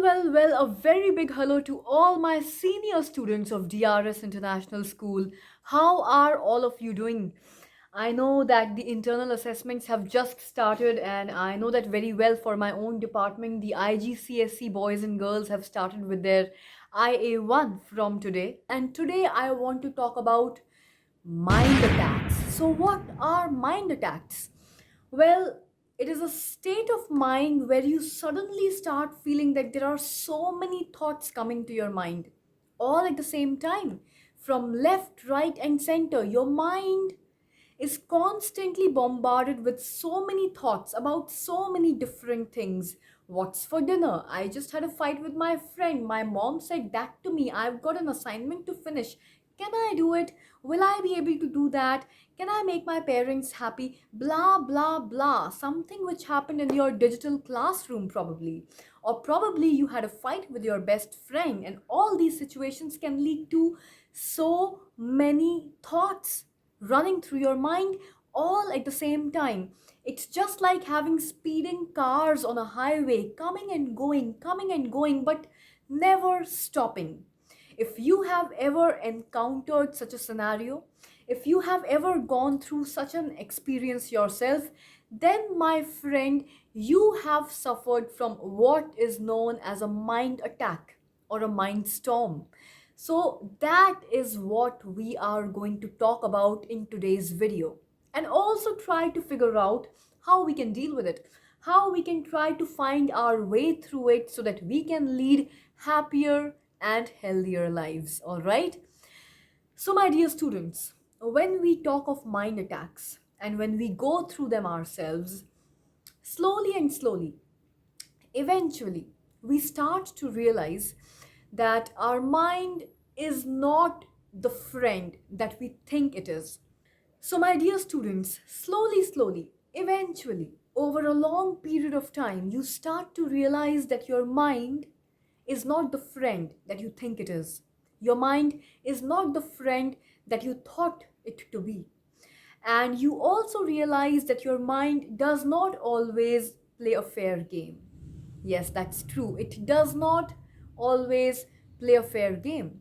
A very big hello to all my senior students of DRS International School. How are all of you doing? I know that the internal assessments have just started, and I know that very well for my own department. The IGCSE boys and girls have started with their IA1 from today. And today I want to talk about mind attacks. So, what are mind attacks? Well, it is a state of mind where you suddenly start feeling that there are so many thoughts coming to your mind all at the same time from left, right, and center. Your mind is constantly bombarded with so many thoughts about so many different things. What's for dinner? I just had a fight with my friend. My mom said that to me. I've got an assignment to finish. Can I do it? Will I be able to do that? Can I make my parents happy? Blah, blah, blah. Something which happened in your digital classroom, probably. Or probably you had a fight with your best friend, and all these situations can lead to so many thoughts running through your mind all at the same time. It's just like having speeding cars on a highway coming and going, but never stopping. If you have ever encountered such a scenario, if you have ever gone through such an experience yourself, then my friend, you have suffered from what is known as a mind attack or a mind storm. So that is what we are going to talk about in today's video, and also try to figure out how we can deal with it, how we can try to find our way through it so that we can lead happier and healthier lives. All right. So, my dear students, when we talk of mind attacks and when we go through them ourselves, slowly and slowly, eventually, we start to realize that our mind is not the friend that we think it is. So, my dear students, slowly, eventually, over a long period of time, you start to realize that your mind is not the friend that you think it is. Your mind is not the friend that you thought it to be. And you also realize that your mind does not always play a fair game. Yes, that's true. It does not always play a fair game.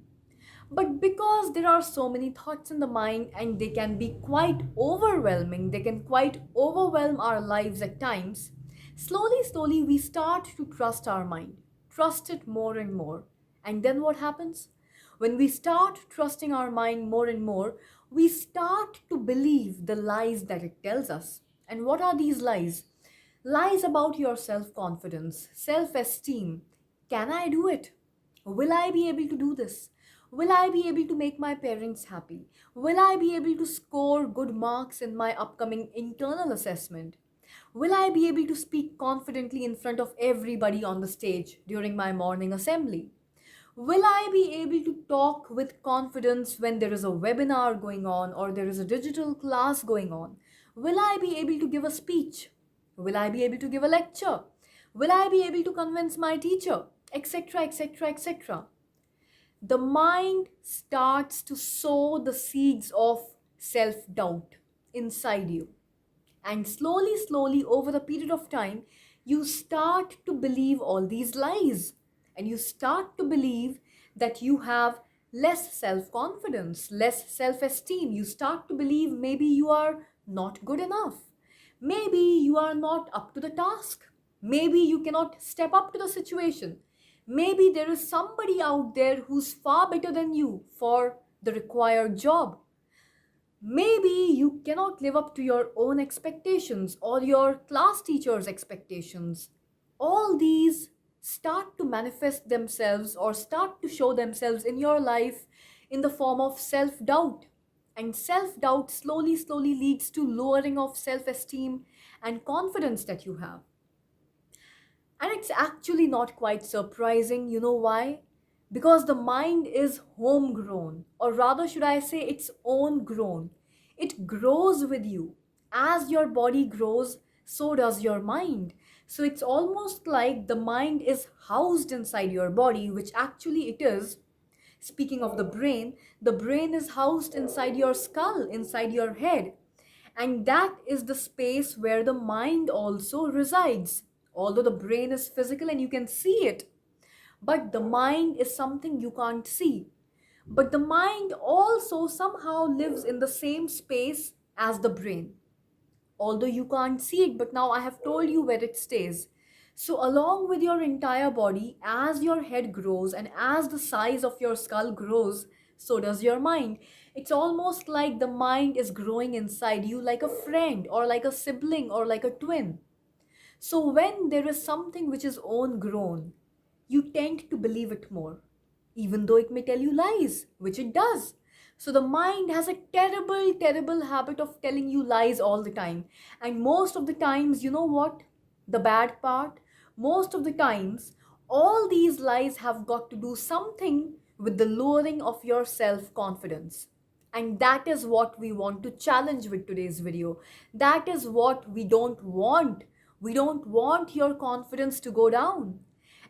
But because there are so many thoughts in the mind and they can be quite overwhelming, they can quite overwhelm our lives at times, slowly, we start to trust our mind, trust it more and more. And then what happens? When we start trusting our mind more and more, we start to believe the lies that it tells us. And what are these lies? Lies about your self confidence, self esteem. Can I do it? Will I be able to do this? Will I be able to make my parents happy? Will I be able to score good marks in my upcoming internal assessment? Will I be able to speak confidently in front of everybody on the stage during my morning assembly? Will I be able to talk with confidence when there is a webinar going on or there is a digital class going on? Will I be able to give a speech? Will I be able to give a lecture? Will I be able to convince my teacher? Etc., etc., etc. The mind starts to sow the seeds of self doubt inside you. And slowly, over the period of time, you start to believe all these lies. And you start to believe that you have less self confidence, less self esteem. You start to believe maybe you are not good enough. Maybe you are not up to the task. Maybe you cannot step up to the situation. Maybe there is somebody out there who's far better than you for the required job. Maybe you cannot live up to your own expectations or your class teacher's expectations. All these start to manifest themselves or start to show themselves in your life in the form of self doubt. And self doubt slowly leads to lowering of self esteem and confidence that you have. And it's actually not quite surprising. You know why? Because the mind is homegrown, or rather, should I say, it's own grown. It grows with you. As your body grows, so does your mind. So it's almost like the mind is housed inside your body, which actually it is. Speaking of the brain is housed inside your skull, inside your head. And that is the space where the mind also resides. Although the brain is physical and you can see it, But the mind is something you can't see. But the mind also somehow lives in the same space as the brain. Although you can't see it, but now I have told you where it stays. So, along with your entire body, as your head grows and as the size of your skull grows, so does your mind. It's almost like the mind is growing inside you like a friend or like a sibling or like a twin. So, when there is something which is own grown, you tend to believe it more, even though it may tell you lies, which it does. So, the mind has a terrible, terrible habit of telling you lies all the time. And most of the times, you know what? The bad part? Most of the times, all these lies have got to do something with the lowering of your self confidence. And that is what we want to challenge with today's video. That is what we don't want. We don't want your confidence to go down.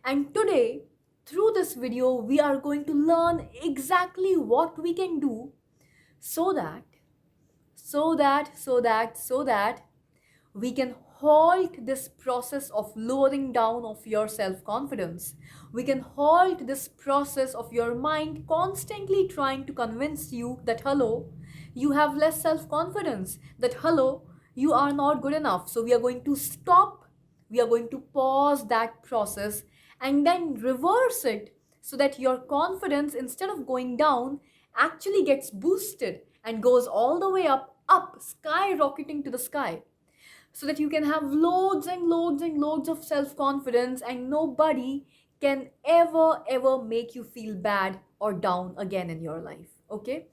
And today, through this video, we are going to learn exactly what we can do so that, so that we can halt this process of lowering down of your self-confidence. We can halt this process of your mind constantly trying to convince you that hello, you have less self-confidence, that hello, you are not good enough. So we are going to stop, we are going to pause that process and then reverse it so that your confidence, instead of going down, actually gets boosted and goes all the way up, skyrocketing to the sky, so that you can have loads and loads and loads of self confidence and nobody can ever make you feel bad or down again in your life. Okay?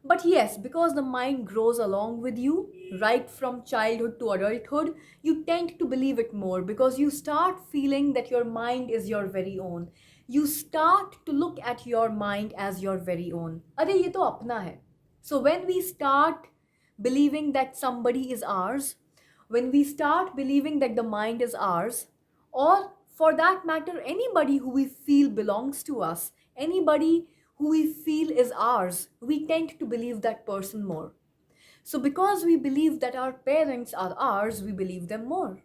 But yes, because the mind grows along with you right from childhood to adulthood, you tend to believe it more because you start feeling that your mind is your very own. You start to look at your mind as your very own. Arey, ye to apna hai. So when we start believing that somebody is ours, when we start believing that the mind is ours, or for that matter, anybody who we feel belongs to us, anybody who we feel is ours, we tend to believe that person more. So, because we believe that our parents are ours, we believe them more.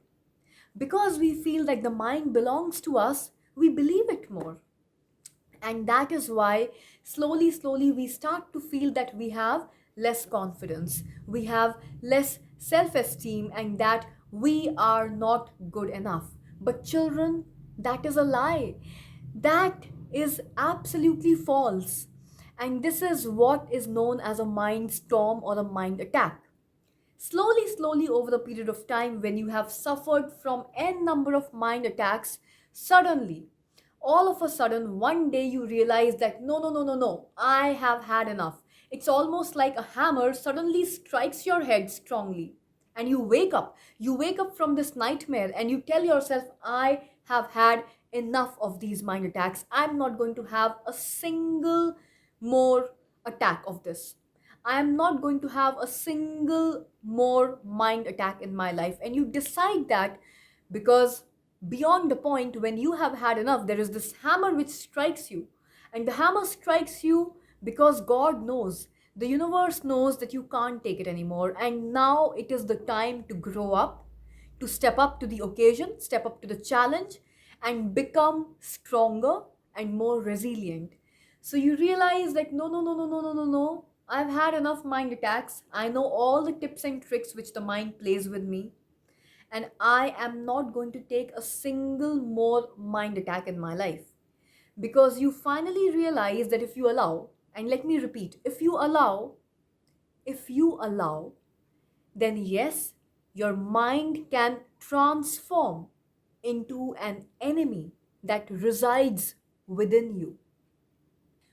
Because we feel that the mind belongs to us, we believe it more. And that is why slowly we start to feel that we have less confidence, we have less self-esteem, and that we are not good enough. But children, that is a lie. That is absolutely false. And this is what is known as a mind storm or a mind attack. Slowly, over the period of time, when you have suffered from n number of mind attacks, suddenly, all of a sudden, one day you realize that no, I have had enough. It's almost like a hammer suddenly strikes your head strongly. And you wake up. You wake up from this nightmare and you tell yourself, I have had enough of these mind attacks. I'm not going to have a single more attack of this. I am not going to have a single more mind attack in my life. And you decide that because beyond the point when you have had enough, there is this hammer which strikes you. And the hammer strikes you because God knows, the universe knows that you can't take it anymore. And now it is the time to grow up, to step up to the occasion, step up to the challenge, and become stronger and more resilient. So you realize that no. I've had enough mind attacks. I know all the tips and tricks which the mind plays with me. And I am not going to take a single more mind attack in my life. Because you finally realize that if you allow, and let me repeat, if you allow, then yes, your mind can transform into an enemy that resides within you.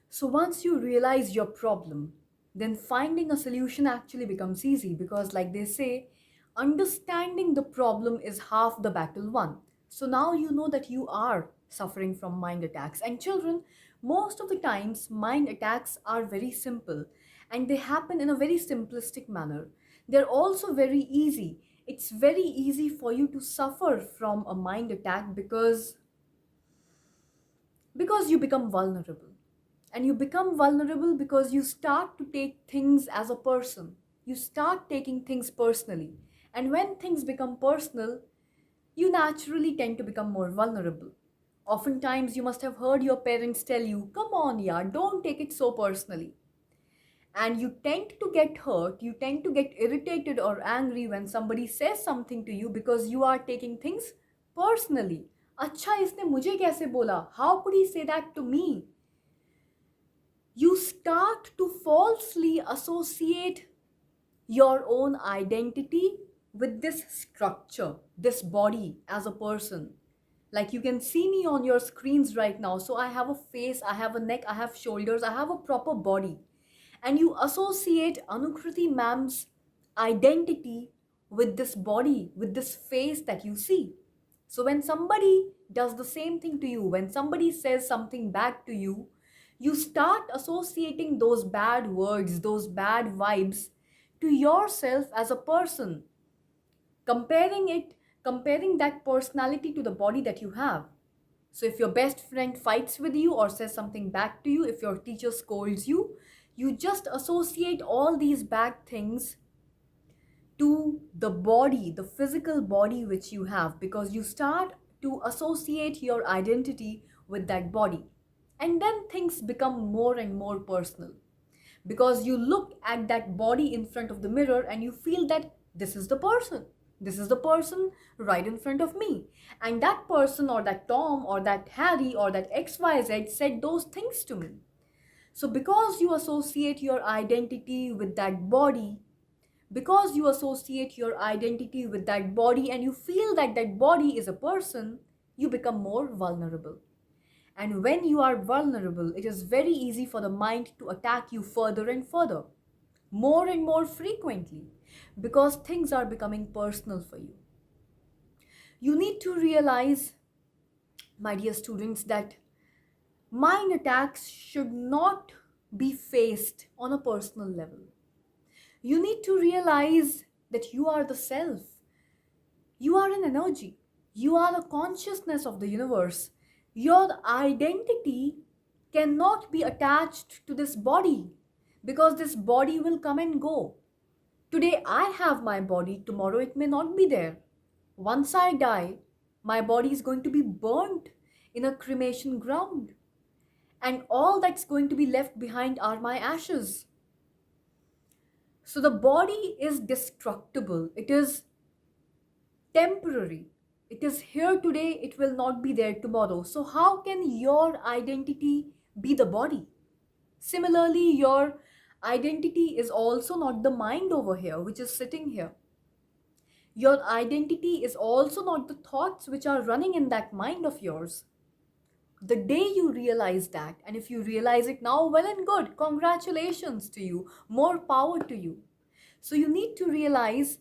So once you realize your problem, then finding a solution actually becomes easy because, like they say, understanding the problem is half the battle won. So now you know that you are suffering from mind attacks. And children, most of the times, mind attacks are very simple and they happen in a very simplistic manner. They're also very easy. It's very easy for you to suffer from a mind attack because you become vulnerable. And you become vulnerable because you start to take things as a person. You start taking things personally. And when things become personal, you naturally tend to become more vulnerable. Oftentimes, you must have heard your parents tell you, come on, yeah, don't take it so personally. And you tend to get hurt, you tend to get irritated or angry when somebody says something to you because you are taking things personally. अच्छा इसने मुझे कैसे बोला? How could he say that to me? You start to falsely associate your own identity with this structure, this body as a person. Like you can see me on your screens right now. So I have a face, I have a neck, I have shoulders, I have a proper body. And you associate Anukriti ma'am's identity with this body, with this face that you see. So when somebody does the same thing to you, when somebody says something back to you, you start associating those bad words, those bad vibes to yourself as a person, comparing it, comparing that personality to the body that you have. So if your best friend fights with you or says something back to you, if your teacher scolds you, you just associate all these bad things to the body, the physical body which you have, because you start to associate your identity with that body. And then things become more and more personal because you look at that body in front of the mirror and you feel that this is the person. This is the person right in front of me. And that person or that Tom or that Harry or that XYZ said those things to me. So, because you associate your identity with that body, because you associate your identity with that body and you feel that that body is a person, you become more vulnerable. And when you are vulnerable, it is very easy for the mind to attack you further and further, more and more frequently, because things are becoming personal for you. You need to realize, my dear students, that mind attacks should not be faced on a personal level. You need to realize that you are the self. You are an energy. You are the consciousness of the universe. Your identity cannot be attached to this body because this body will come and go. Today I have my body, tomorrow it may not be there. Once I die, my body is going to be burnt in a cremation ground. And all that's going to be left behind are my ashes. So the body is destructible. It is temporary. It is here today, it will not be there tomorrow. So, how can your identity be the body? Similarly, your identity is also not the mind over here, which is sitting here. Your identity is also not the thoughts which are running in that mind of yours. The day you realize that, and if you realize it now, well and good, congratulations to you, more power to you. So, you need to realize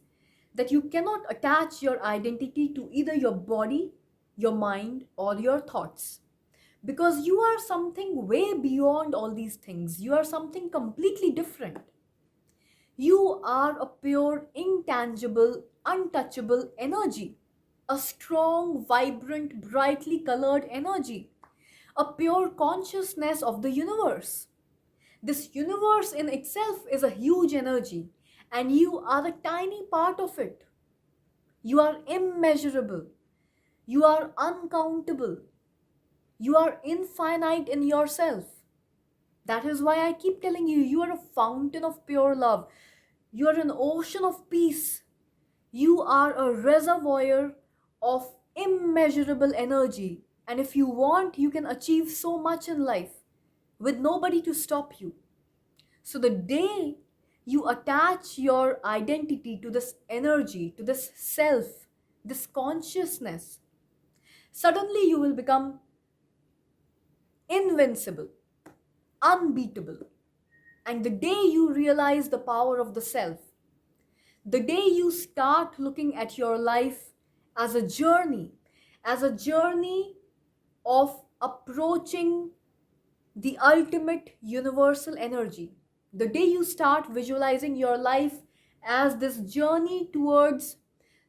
that you cannot attach your identity to either your body, your mind, or your thoughts. Because you are something way beyond all these things. You are something completely different. You are a pure, intangible, untouchable energy. A strong, vibrant, brightly colored energy. A pure consciousness of the universe. This universe in itself is a huge energy, and you are a tiny part of it. You are immeasurable. You are uncountable. You are infinite in yourself. That is why I keep telling you, you are a fountain of pure love. You are an ocean of peace. You are a reservoir of immeasurable energy. And if you want, you can achieve so much in life with nobody to stop you. So the day you attach your identity to this energy, to this self, this consciousness, suddenly you will become invincible, unbeatable. And the day you realize the power of the self, the day you start looking at your life as a journey of approaching the ultimate universal energy, the day you start visualizing your life as this journey towards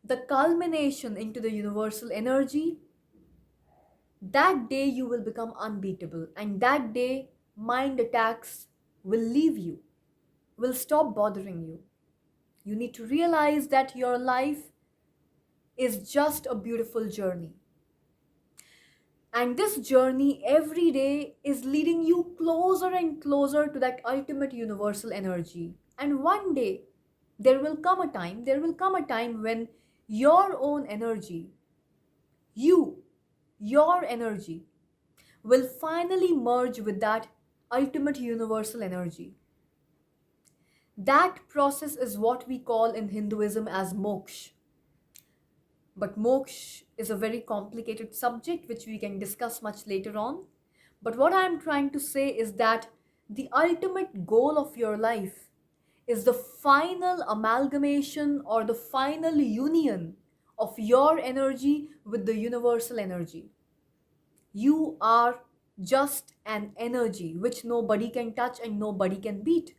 the culmination into the universal energy, that day you will become unbeatable. And that day, mind attacks will leave you, will stop bothering you. You need to realize that your life is just a beautiful journey. And this journey every day is leading you closer and closer to that ultimate universal energy. And one day, there will come a time when your own energy, you, your energy, will finally merge with that ultimate universal energy. That process is what we call in Hinduism as moksha. But moksha is a very complicated subject which we can discuss much later on. But what I am trying to say is that the ultimate goal of your life is the final amalgamation or the final union of your energy with the universal energy. You are just an energy which nobody can touch and nobody can beat.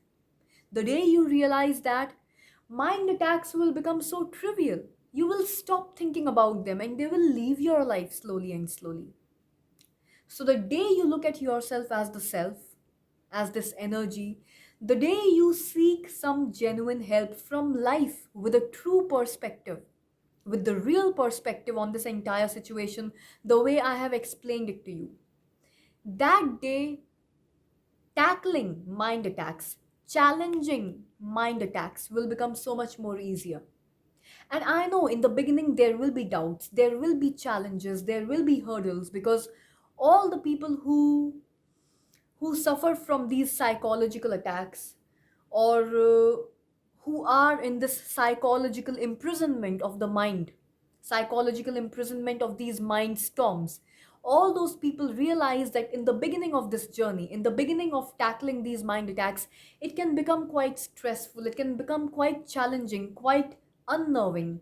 The day you realize that, mind attacks will become so trivial. You will stop thinking about them and they will leave your life slowly and slowly. So, the day you look at yourself as the self, as this energy, the day you seek some genuine help from life with a true perspective, with the real perspective on this entire situation, the way I have explained it to you, that day tackling mind attacks, challenging mind attacks will become so much more easier. And I know in the beginning there will be doubts, there will be challenges, there will be hurdles because all the people who suffer from these psychological attacks or who are in this psychological imprisonment of the mind, psychological imprisonment of these mind storms, all those people realize that in the beginning of this journey, in the beginning of tackling these mind attacks, it can become quite stressful, it can become quite challenging, quite unnerving,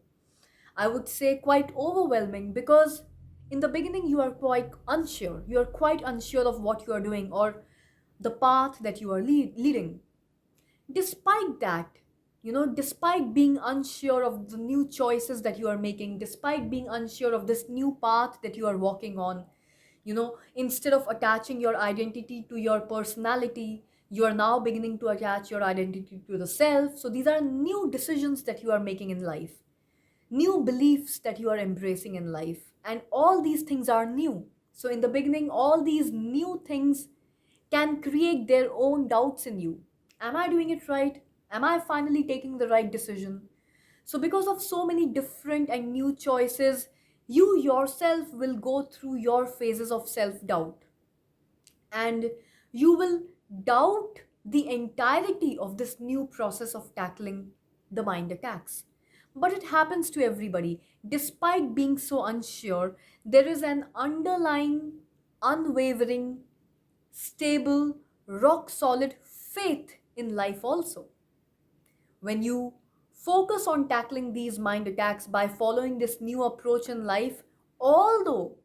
I would say quite overwhelming, because in the beginning you are quite unsure. You are quite unsure of what you are doing or the path that you are leading. Despite that, despite being unsure of the new choices that you are making, despite being unsure of this new path that you are walking on, instead of attaching your identity to your personality, you are now beginning to attach your identity to the self. So these are new decisions that you are making in life, new beliefs that you are embracing in life, and all these things are new. So in the beginning all these new things can create their own doubts in you. Am I doing it right? Am I finally taking the right decision? So because of so many different and new choices, you yourself will go through your phases of self doubt, and you will doubt the entirety of this new process of tackling the mind attacks. But it happens to everybody. Despite being so unsure, there is an underlying, unwavering, stable, rock solid faith in life also. When you focus on tackling these mind attacks by following this new approach in life, although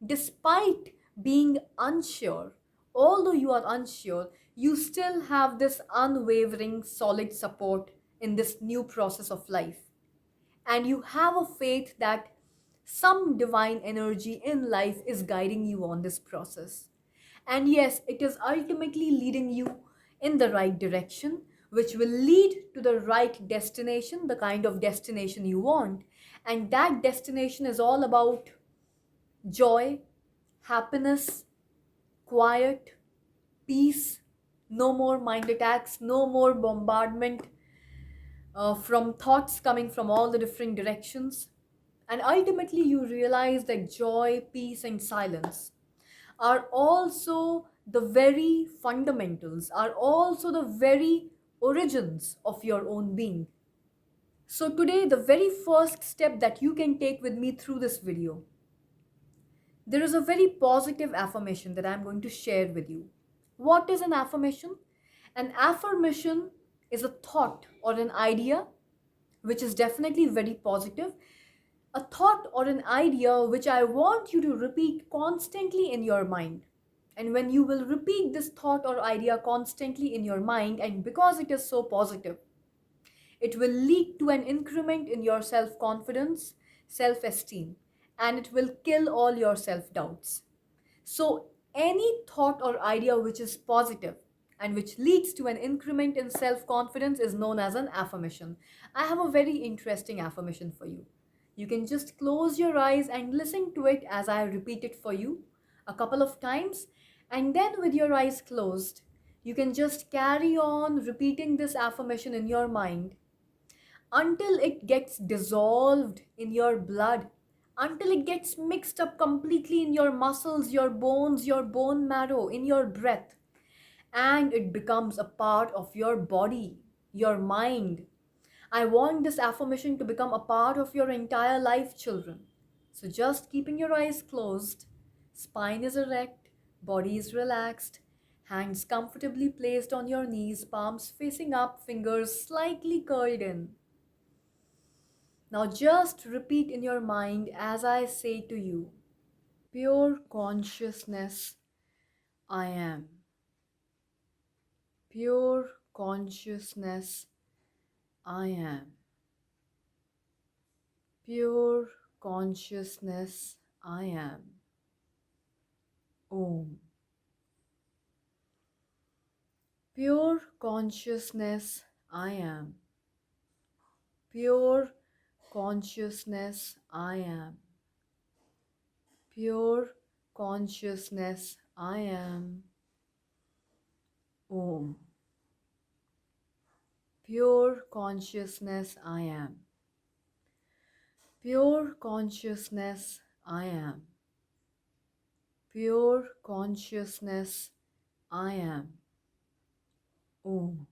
despite being unsure, although you are unsure, you still have this unwavering, solid support in this new process of life. And you have a faith that some divine energy in life is guiding you on this process. And yes, it is ultimately leading you in the right direction, which will lead to the right destination, the kind of destination you want. And that destination is all about joy, happiness, quiet, peace, no more mind attacks, no more bombardment from thoughts coming from all the different directions. And ultimately, you realize that joy, peace, and silence are also the very fundamentals, are also the very origins of your own being. So, today, the very first step that you can take with me through this video, there is a very positive affirmation that I'm going to share with you. What is an affirmation? An affirmation is a thought or an idea which is definitely very positive, a thought or an idea which I want you to repeat constantly in your mind. And when you will repeat this thought or idea constantly in your mind, and because it is so positive, it will lead to an increment in your self confidence, self esteem, and it will kill all your self doubts. So, any thought or idea which is positive and which leads to an increment in self confidence is known as an affirmation. I have a very interesting affirmation for you. You can just close your eyes and listen to it as I repeat it for you. a couple of times, and then with your eyes closed, you can just carry on repeating this affirmation in your mind until it gets dissolved in your blood, until it gets mixed up completely in your muscles, your bones, your bone marrow, in your breath, and it becomes a part of your body, your mind. I want this affirmation to become a part of your entire life, children. So just keeping your eyes closed, spine is erect, body is relaxed, hands comfortably placed on your knees, palms facing up, fingers slightly curled in. Now just repeat in your mind as I say to you, pure consciousness, I am. Pure consciousness, I am. Pure consciousness, I am. Om. Pure consciousness, I am. Pure consciousness, I am. Pure consciousness, I am. Om. Pure consciousness, I am. Pure consciousness, I am. Pure consciousness, I am. Om.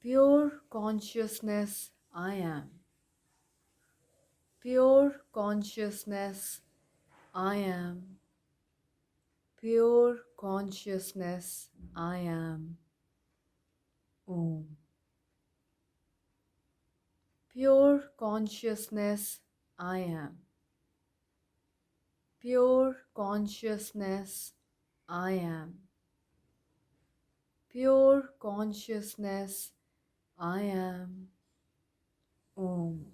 Pure consciousness, I am. Pure consciousness, I am. Pure consciousness, I am. Om. Pure consciousness, I am. Pure consciousness, I am. Pure consciousness, I am. Om.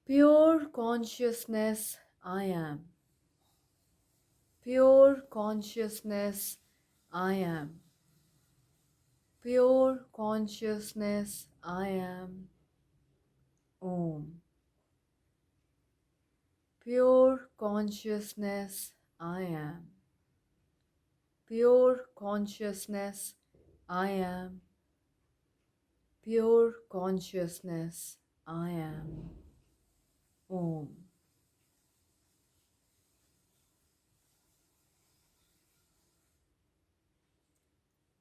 Pure consciousness, I am. Pure consciousness, I am. Pure consciousness, I am. Om. Pure consciousness, I am. Pure consciousness, I am. Pure consciousness, I am. Om.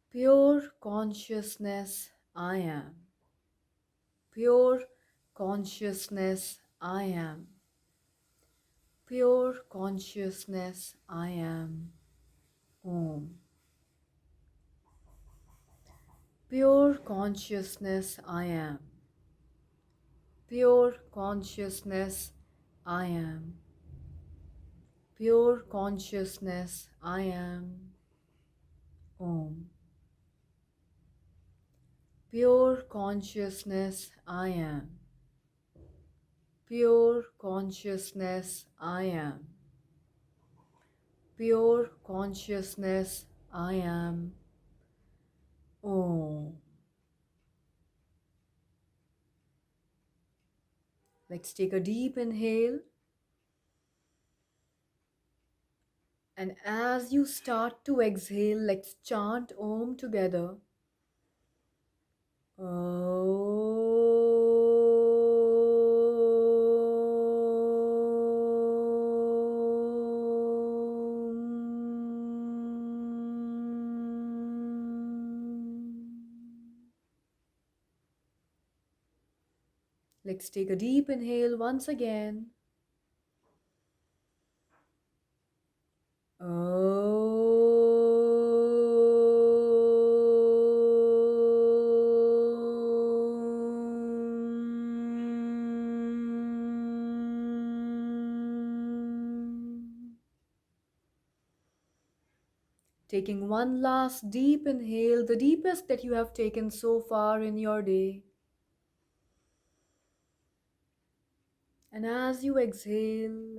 Pure consciousness, I am. Pure consciousness, I am. Pure consciousness, I am. Om. Pure consciousness, I am. Pure consciousness, I am. Pure consciousness, I am. Om. Pure consciousness, I am. Pure consciousness, I am. Pure consciousness, I am. Om. Let's take a deep inhale. And as you start to exhale, let's chant Om together. Let's take a deep inhale once again. Taking one last deep inhale, the deepest that you have taken so far in your day. And as you exhale,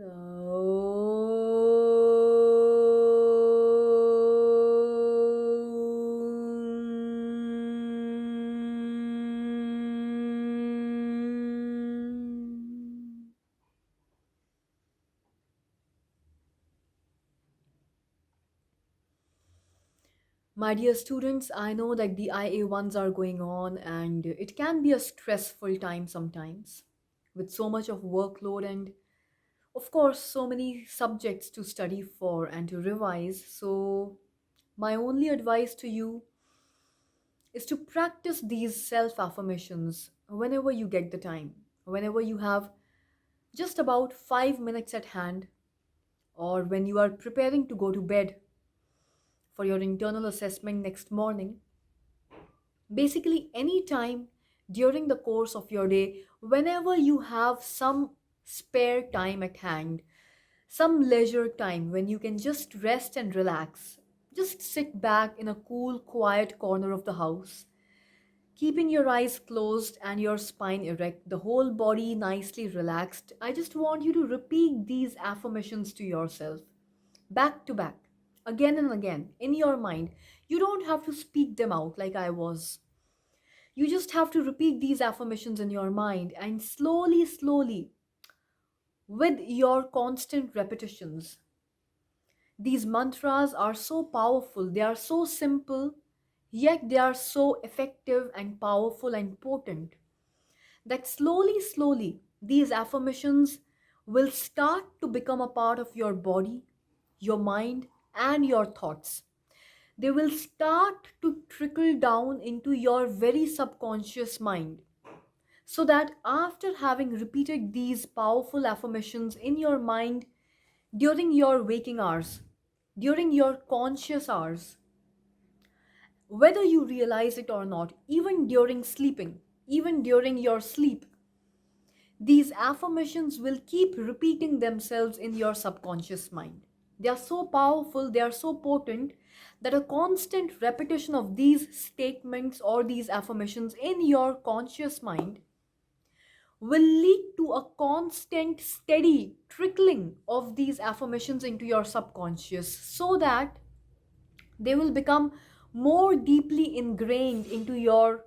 My dear students, I know that the IA ones are going on and it can be a stressful time sometimes with so much of workload and, of course, so many subjects to study for and to revise. So, my only advice to you is to practice these self affirmations whenever you get the time, whenever you have just about 5 minutes at hand, or when you are preparing to go to bed for your internal assessment next morning. Basically, any time during the course of your day, whenever you have some spare time at hand, some leisure time when you can just rest and relax, just sit back in a cool, quiet corner of the house, keeping your eyes closed and your spine erect, the whole body nicely relaxed. I just want you to repeat these affirmations to yourself, back to back, again and again, in your mind. You don't have to speak them out like I was. You just have to repeat these affirmations in your mind and slowly, slowly, with your constant repetitions. These mantras are so powerful, they are so simple, yet they are so effective and powerful and potent that slowly, slowly, these affirmations will start to become a part of your body, your mind, and your thoughts. They will start to trickle down into your very subconscious mind. So that after having repeated these powerful affirmations in your mind during your waking hours, during your conscious hours, whether you realize it or not, even during sleeping, even during your sleep, these affirmations will keep repeating themselves in your subconscious mind. They are so powerful, they are so potent that a constant repetition of these statements or these affirmations in your conscious mind will lead to a constant, steady trickling of these affirmations into your subconscious so that they will become more deeply ingrained into your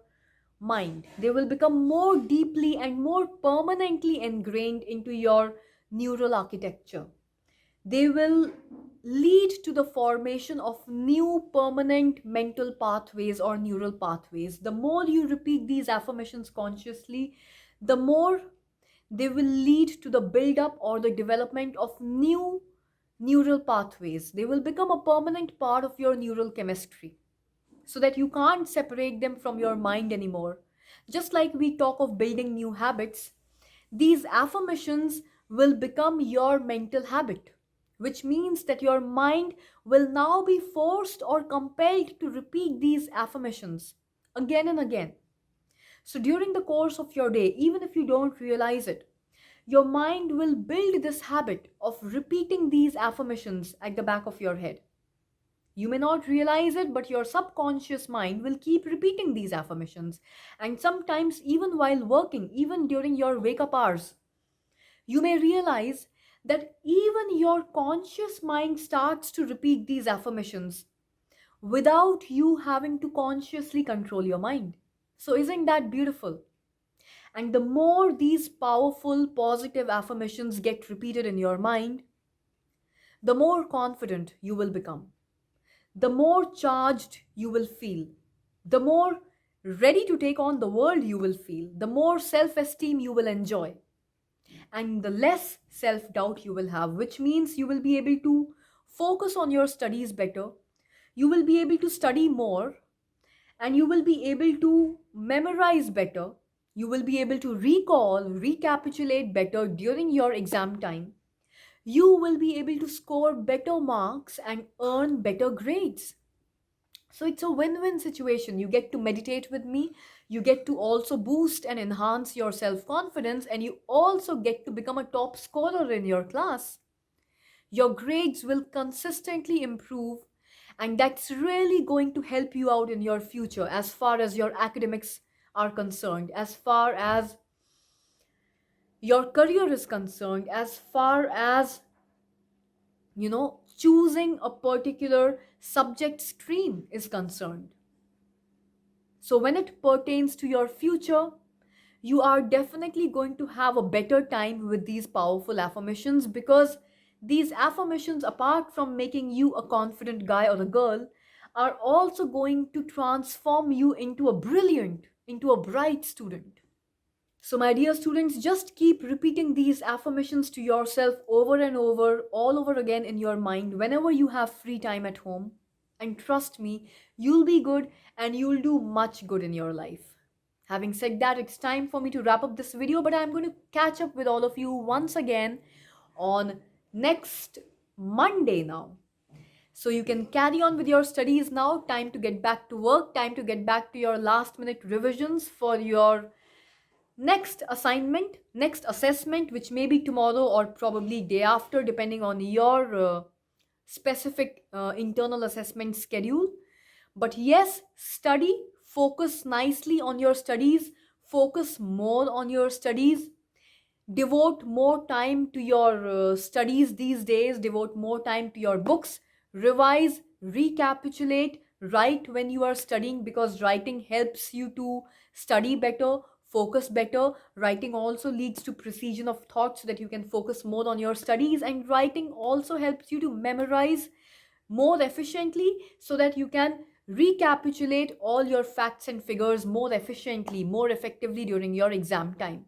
mind. They will become more deeply and more permanently ingrained into your neural architecture. They will lead to the formation of new permanent mental pathways or neural pathways. The more you repeat these affirmations consciously, the more they will lead to the build-up or the development of new neural pathways. They will become a permanent part of your neural chemistry so that you can't separate them from your mind anymore. Just like we talk of building new habits, these affirmations will become your mental habit, which means that your mind will now be forced or compelled to repeat these affirmations again and again. So, during the course of your day, even if you don't realize it, your mind will build this habit of repeating these affirmations at the back of your head. You may not realize it, but your subconscious mind will keep repeating these affirmations. And sometimes, even while working, even during your wake up hours, you may realize that even your conscious mind starts to repeat these affirmations without you having to consciously control your mind. So, isn't that beautiful? And the more these powerful positive affirmations get repeated in your mind, the more confident you will become, the more charged you will feel, the more ready to take on the world you will feel, the more self esteem you will enjoy, and the less self doubt you will have, which means you will be able to focus on your studies better, you will be able to study more, and you will be able to memorize better. You will be able to recall, recapitulate better during your exam time. You will be able to score better marks and earn better grades. So it's a win win situation. You get to meditate with me, you get to also boost and enhance your self confidence, and you also get to become a top scholar in your class. Your grades will consistently improve, and that's really going to help you out in your future as far as your academics are concerned, as far as your career is concerned, as far as choosing a particular subject stream is concerned. So when it pertains to your future, you are definitely going to have a better time with these powerful affirmations, because these affirmations, apart from making you a confident guy or a girl, are also going to transform you into a brilliant, into a bright student. So, my dear students, just keep repeating these affirmations to yourself over and over, all over again in your mind whenever you have free time at home. And trust me, you'll be good and you'll do much good in your life. Having said that, it's time for me to wrap up this video, but I'm going to catch up with all of you once again on next Monday now. So you can carry on with your studies now. Time to get back to work, time to get back to your last minute revisions for your next assignment, next assessment, which may be tomorrow or probably day after, depending on your specific internal assessment schedule. But yes, study, focus nicely on your studies, focus more on your studies, devote more time to your studies these days, devote more time to your books, revise, recapitulate, write when you are studying, because writing helps you to study better, focus better. Writing also leads to precision of thought so that you can focus more on your studies, and writing also helps you to memorize more efficiently so that you can recapitulate all your facts and figures more efficiently, more effectively during your exam time.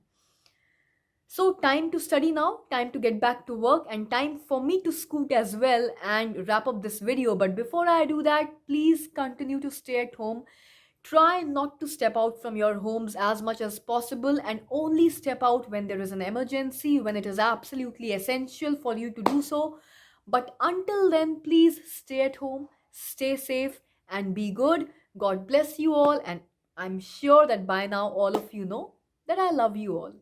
So, time to study now, time to get back to work, and time for me to scoot as well and wrap up this video. But before I do that, please continue to stay at home. Try not to step out from your homes as much as possible, and only step out when there is an emergency, when it is absolutely essential for you to do so. But until then, please stay at home, stay safe, and be good. God bless you all, and I'm sure that by now all of you know that I love you all.